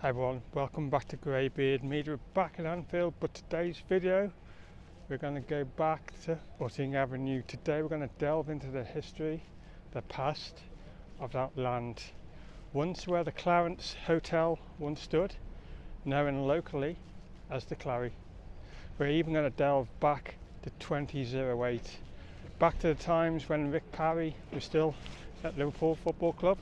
Hi everyone, welcome back to GreyBeard Media. We're back in Anfield, but today's video we're going to go back to Utting Avenue. Today we're going to delve into the history, the past of that land. Once where the Clarence Hotel once stood, known locally as the Clary. We're even going to delve back to 2008, back to the times when Rick Parry was still at Liverpool Football Club.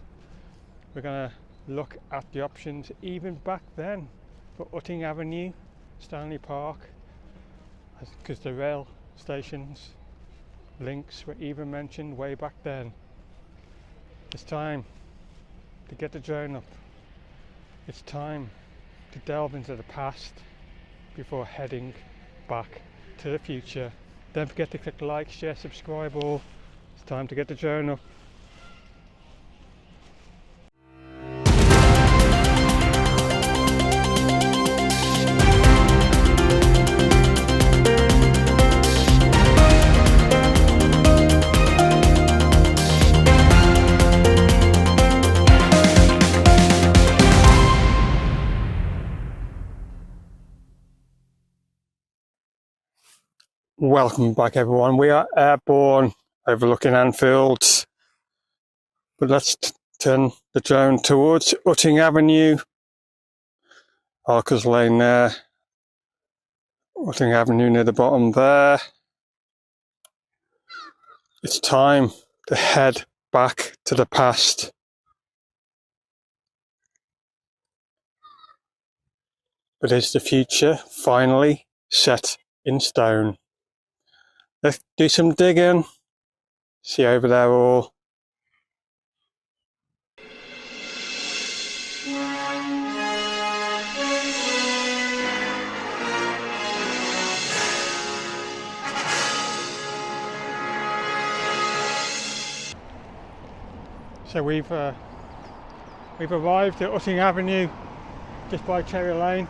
We're going to look at the options even back then for Utting Avenue, Stanley Park, because the rail stations links were even mentioned way back then. It's time to get the drone up. It's time to delve into the past before heading back to the future. Don't forget to click like, share, subscribe, all. It's time to get the drone up. Welcome back everyone. We are airborne overlooking Anfield, but let's turn the drone towards Utting Avenue, Harker's Lane there, Utting Avenue near the bottom there. It's time to head back to the past. But is the future finally set in stone? Let's do some digging. See over there all. So we've arrived at Utting Avenue, just by Cherry Lane.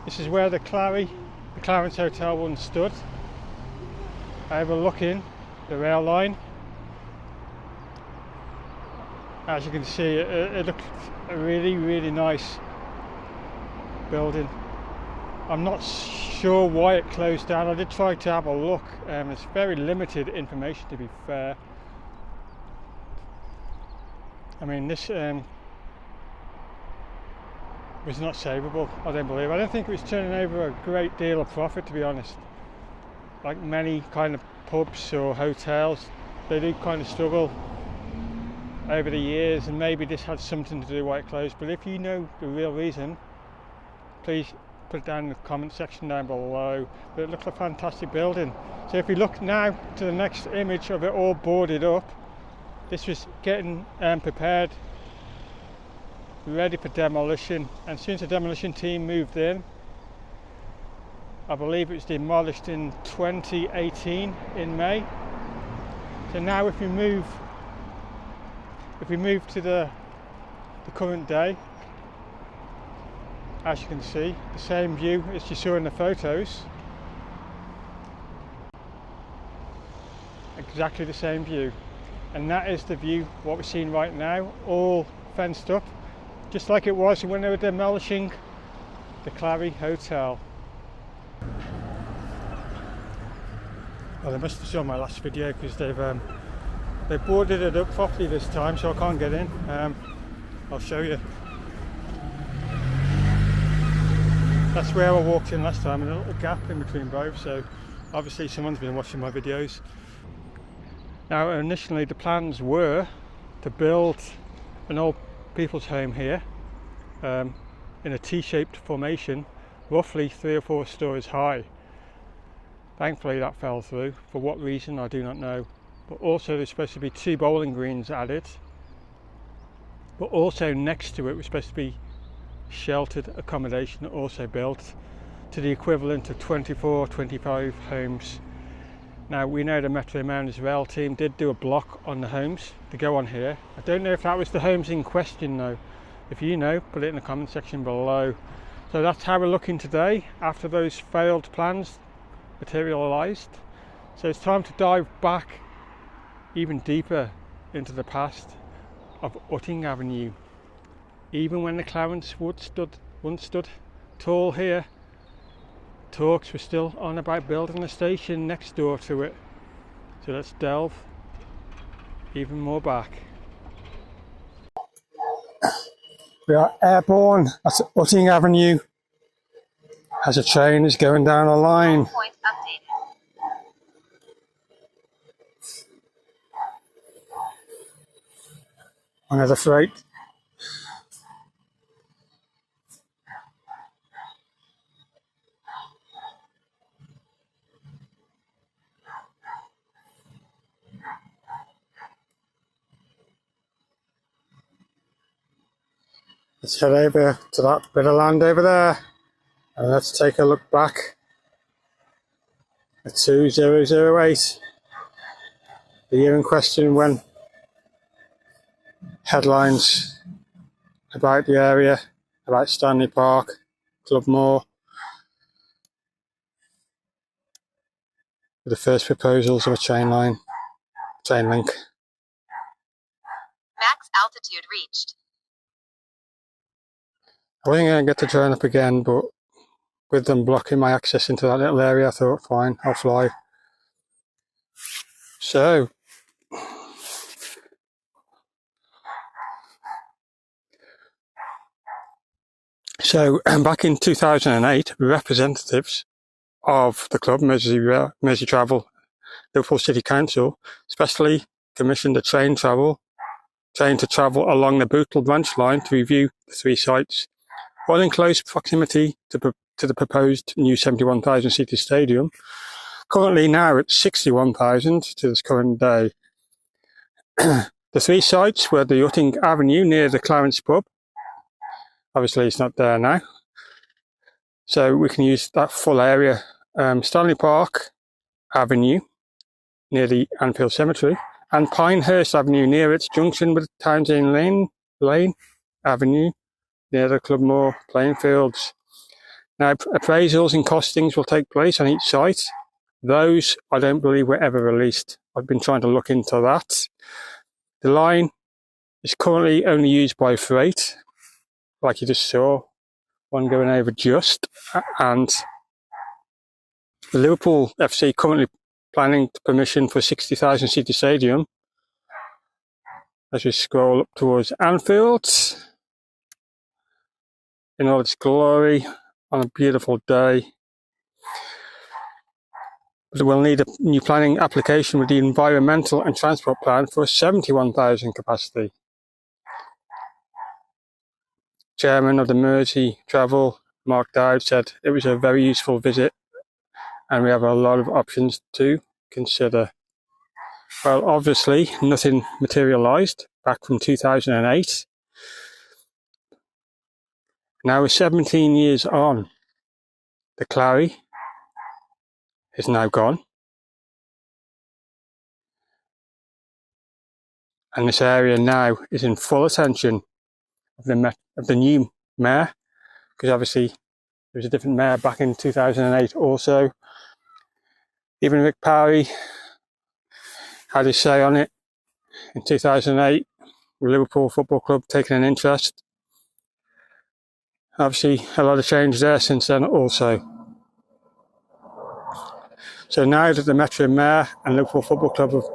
This is where the Clarence Hotel once stood, overlooking the rail line. As you can see, it looks a really nice building. I'm not sure why it closed down. I did try to have a look. It's very limited information, to be fair. I mean, this was not savable, I don't believe. I don't think it was turning over a great deal of profit, to be honest. Like many kind of pubs or hotels, they do kind of struggle over the years, and maybe this had something to do why it closed. But if you know the real reason, please put it down in the comment section down below. But it looks like a fantastic building. So if we look now to the next image of it all boarded up, this was getting prepared, ready for demolition, and as soon as the demolition team moved in, I believe it was demolished in 2018 in May. So now if we move to the current day, as you can see, the same view as you saw in the photos, exactly the same view. And that is the view, what we're seeing right now, all fenced up, just like it was when they were demolishing the Clary Hotel. Well, they must have saw my last video, because they boarded it up properly this time, so I can't get in. I'll show you. That's where I walked in last time, and a little gap in between both, so obviously someone's been watching my videos. Now, initially the plans were to build an old people's home here in a T-shaped formation, roughly 3 or 4 stories high. Thankfully that fell through. For what reason, I do not know. But also there's supposed to be 2 bowling greens added. But also next to it was supposed to be sheltered accommodation also built to the equivalent of 24, 25 homes. Now, we know the Metro Mountains Rail team did do a block on the homes to go on here. I don't know if that was the homes in question though. If you know, put it in the comment section below. So that's how we're looking today, after those failed plans materialised. So it's time to dive back even deeper into the past of Utting Avenue. Even when the Clarence Wood stood once stood tall here. Talks were still on about building a station next door to it. So let's delve even more back. We are airborne at Utting Avenue as a train is going down a line. Point updated. Another freight. Let's head over to that bit of land over there and let's take a look back at 2008, the year in question when headlines about the area, about Stanley Park, Club Moor, were the first proposals of a train link. Max altitude reached. I wasn't going to get the train up again, but with them blocking my access into that little area, I thought, fine, I'll fly. So, back in 2008, representatives of the club, Mersey Travel, Liverpool City Council, specially commissioned a train to travel along the Bootle branch line to review the 3 sites, all in close proximity to the proposed new 71,000-seater stadium, currently now at 61,000 to this current day. The 3 sites were the Utting Avenue near the Clarence pub. Obviously it's not there now, so we can use that full area. Stanley Park Avenue near the Anfield Cemetery, and Pinehurst Avenue near its junction with Townsend Lane Avenue near the Club Moor playing fields. Now, appraisals and costings will take place on each site. Those I don't believe were ever released. I've been trying to look into that. The line is currently only used by freight, like you just saw, one going over just, and the Liverpool FC currently planning permission for a 60,000-seater stadium. As we scroll up towards Anfield, in all its glory, on a beautiful day. But we'll need a new planning application with the environmental and transport plan for a 71,000 capacity. Chairman of the Mersey Travel, Mark Dowd, said it was a very useful visit and we have a lot of options to consider. Well, obviously nothing materialised back from 2008. Now we're 17 years on. The Clary is now gone. And this area now is in full attention of the new mayor, because obviously there was a different mayor back in 2008 also. Even Rick Parry had his say on it in 2008, with Liverpool Football Club taking an interest. Obviously a lot of change there since then also. So now that the Metro Mayor and Liverpool Football Club have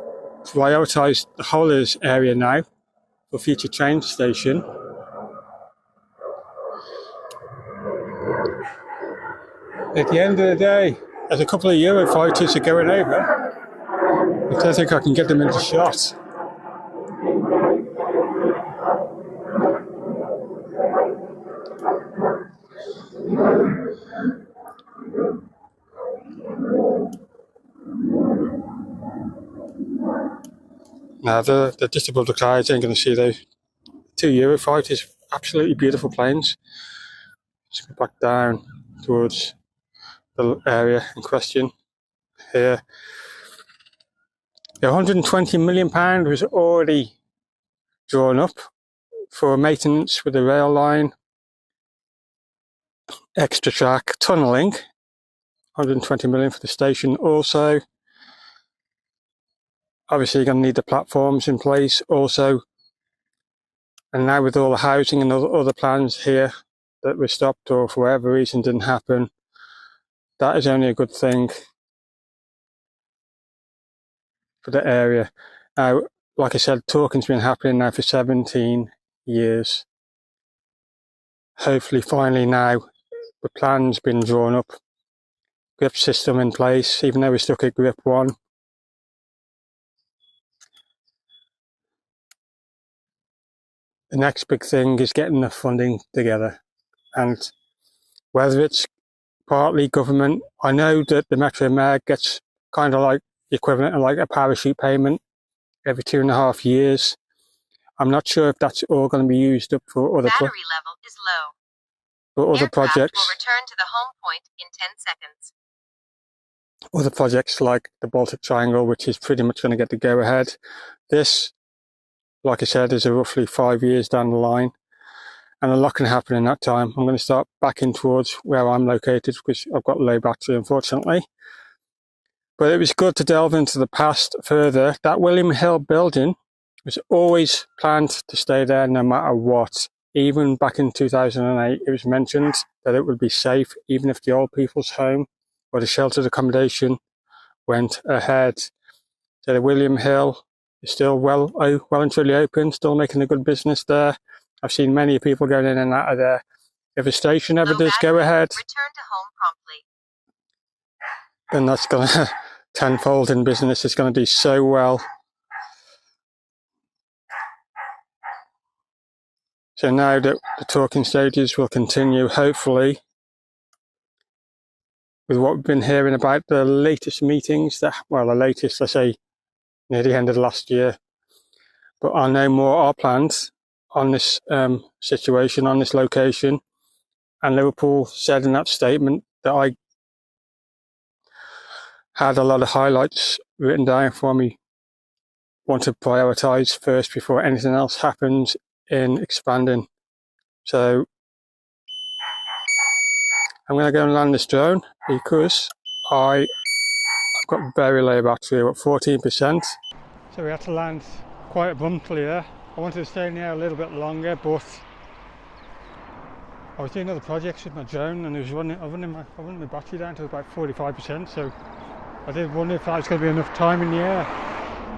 prioritised the whole of this area now for future train station, at the end of the day, as a couple of Eurofighters are going over, I don't think I can get them into shot. Now they're just above the clouds, ain't going to see those 2 Eurofighters, absolutely beautiful planes. Let's go back down towards the area in question here. The £120 million was already drawn up for maintenance with the rail line, extra track, tunnelling, 120 million for the station also. Obviously you're going to need the platforms in place also. And now with all the housing and other plans here, that was stopped or for whatever reason didn't happen, that is only a good thing for the area. Now, like I said, talking's been happening now for 17 years. Hopefully, finally now, the plan's been drawn up, grip system in place, even though we're stuck at grip 1. The next big thing is getting the funding together, and whether it's partly government, I know that the Metro Mayor gets kind of like the equivalent of like a parachute payment every 2.5 years. I'm not sure if that's all going to be used up for other Battery level is low. for other Aircraft projects. will return to the home point in 10 seconds. Other projects like the Baltic Triangle, which is pretty much going to get the go ahead. This, like I said, is a roughly 5 years down the line, and a lot can happen in that time. I'm going to start backing towards where I'm located because I've got low battery, unfortunately. But it was good to delve into the past further. That William Hill building was always planned to stay there no matter what. Even back in 2008, it was mentioned that it would be safe even if the old people's home or the sheltered accommodation went ahead. So the William Hill is still well and truly open, still making a good business there. I've seen many people going in and out of there. If a station ever does go ahead, return to home promptly. then that's going to tenfold in business. It's going to do so well. So now that the talking stages will continue, hopefully, with what we've been hearing about the latest meetings, the latest, let's say, near the end of last year. But I'll know more our plans on this situation, on this location. And Liverpool said in that statement that I had a lot of highlights written down for me, want to prioritise first before anything else happens in expanding. So I'm going to go and land this drone because I've got very low battery, about 14%. So we had to land quite abruptly there. I wanted to stay in there a little bit longer, but I was doing other projects with my drone and I was running my battery down to about 45%, so I did wonder if that was going to be enough time in the air.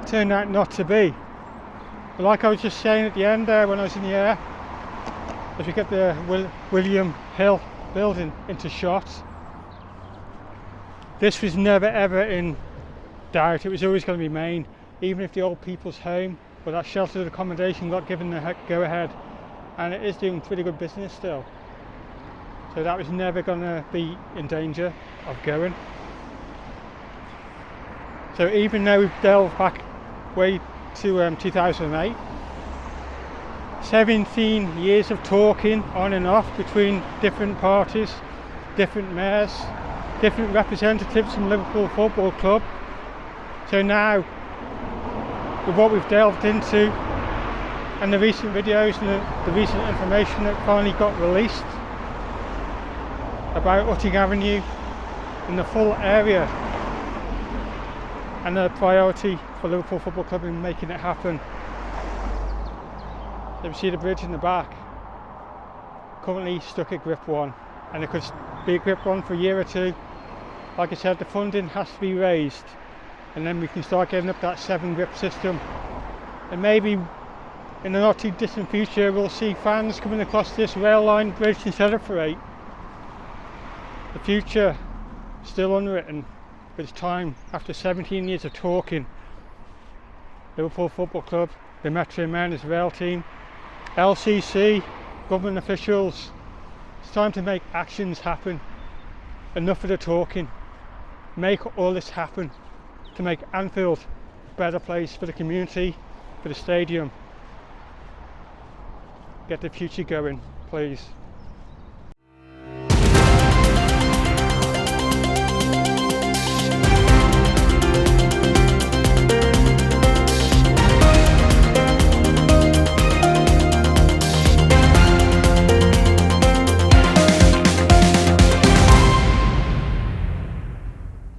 It turned out not to be. But like I was just saying at the end there when I was in the air, as we get the William Hill building into shot, this was never ever in doubt. It was always going to be main, even if the old people's home or that sheltered accommodation got given the go ahead, and it is doing pretty good business still. So that was never going to be in danger of going. So even though we've delved back way to 2008, 17 years of talking on and off between different parties, different mayors, different representatives from Liverpool Football Club. So now, with what we've delved into and the recent videos and the recent information that finally got released about Utting Avenue and the full area, and the priority for Liverpool Football Club in making it happen. You see the bridge in the back, currently stuck at grip 1, and it could be at grip 1 for a year or two. Like I said, the funding has to be raised, and then we can start getting up that 7 grip system, and maybe in the not too distant future we'll see fans coming across this rail line bridge instead of for 8. The future still unwritten, but it's time, after 17 years of talking, Liverpool Football Club, the Metro Mayor's rail team, LCC, government officials, it's time to make actions happen. Enough of the talking. Make all this happen to make Anfield a better place for the community, for the stadium. Get the future going, please.